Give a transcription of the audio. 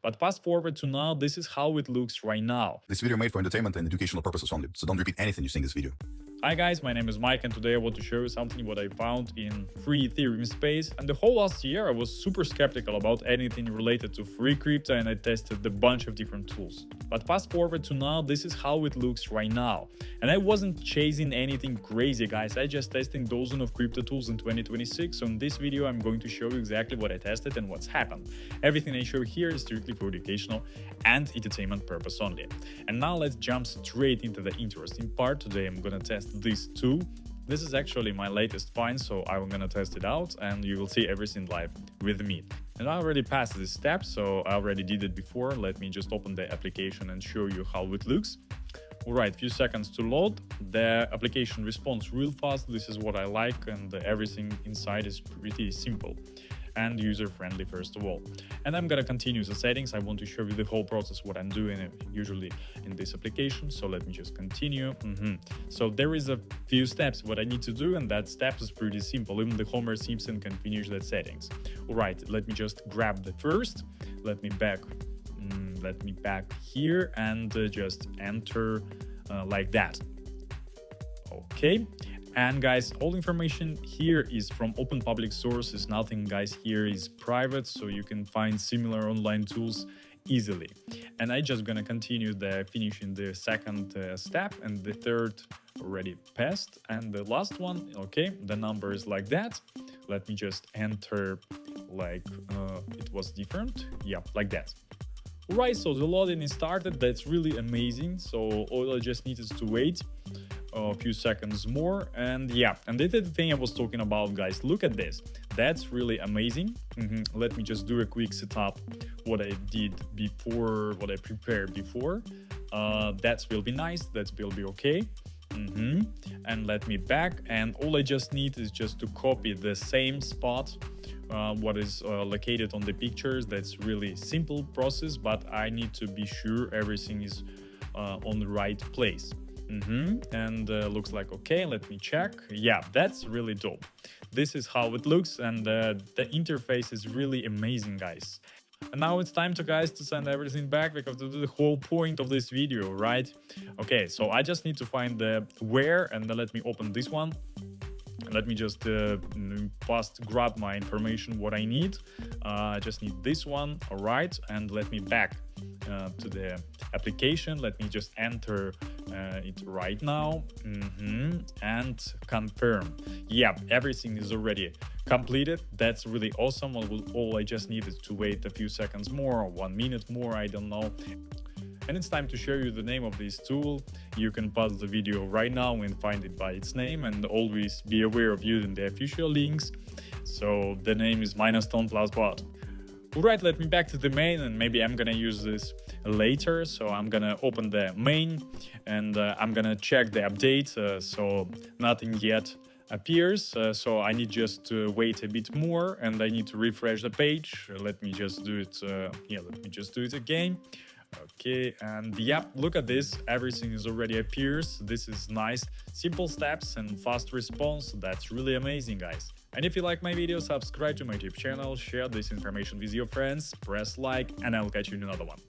But fast forward to now, this is how it looks right now. This video made for entertainment and educational purposes only, so don't repeat anything you see in this video. Hi guys, my name is Mike and today I want to show you something what I found in free Ethereum space. And the whole last year I was super skeptical about anything related to free crypto and I tested a bunch of different tools. But fast forward to now, this is how it looks right now. And I wasn't chasing anything crazy guys, I just testing dozens of crypto tools in 2026. So in this video I'm going to show you exactly what I tested and what's happened. Everything I show here is strictly for educational and entertainment purpose only. And now let's jump straight into the interesting part. Today I'm gonna test this tool. This is actually my latest find, so I'm gonna test it out and you will see everything live with me. And I already passed this step, so I already did it before. Let me just open the application and show you how it looks. Alright, few seconds to load. The application responds real fast. This is what I like, and everything inside is pretty simple and user-friendly first of all. And I'm gonna continue the settings. I want to show you the whole process, what I'm doing usually in this application. So let me just continue. So there is a few steps what I need to do, and that step is pretty simple. Even the Homer Simpson can finish that settings. Alright, let me just grab the first. Let me back here and just enter like that. Okay. And guys, all information here is from open public sources. Nothing guys here is private, so you can find similar online tools easily. And I just gonna continue the finishing the second step, and the third already passed, and the last one, okay, the number is like that. Let me just enter like it was different, yeah, like that. Right, so the loading is started. That's really amazing. So all I just need is to wait a few seconds more, and yeah, and this is the thing I was talking about guys. Look at this, that's really amazing. Let me just do a quick setup what I did before, what I prepared before. That will be nice, that will be okay. And let me back, and all I just need is just to copy the same spot what is located on the pictures. That's really simple process, but I need to be sure everything is on the right place. And looks like okay. Let me check. Yeah, that's really dope. This is how it looks, and the interface is really amazing guys. And now it's time to send everything back, because this is the whole point of this video, right? Okay, so I just need to find the where, and then let me open this one. Let me just fast grab my information what I need. I just need this one. All right, and let me back to the application. Let me just enter it right now and confirm. Yeah, everything is already completed. That's really awesome. All I just need is to wait a few seconds more, or 1 minute more, I don't know. And it's time to show you the name of this tool. You can pause the video right now and find it by its name, and always be aware of using the official links. So the name is -tone+bot. Alright, let me back to the main, and maybe I'm gonna use this later. So I'm gonna open the main, and I'm gonna check the update. So nothing yet appears, so I need just to wait a bit more, and I need to refresh the page. Let me just do it. Let me just do it again. Okay, and yeah, look at this, everything is already appears. This is nice, simple steps and fast response. That's really amazing guys. And if you like my video, subscribe to my YouTube channel, share this information with your friends, press like, and I'll catch you in another one.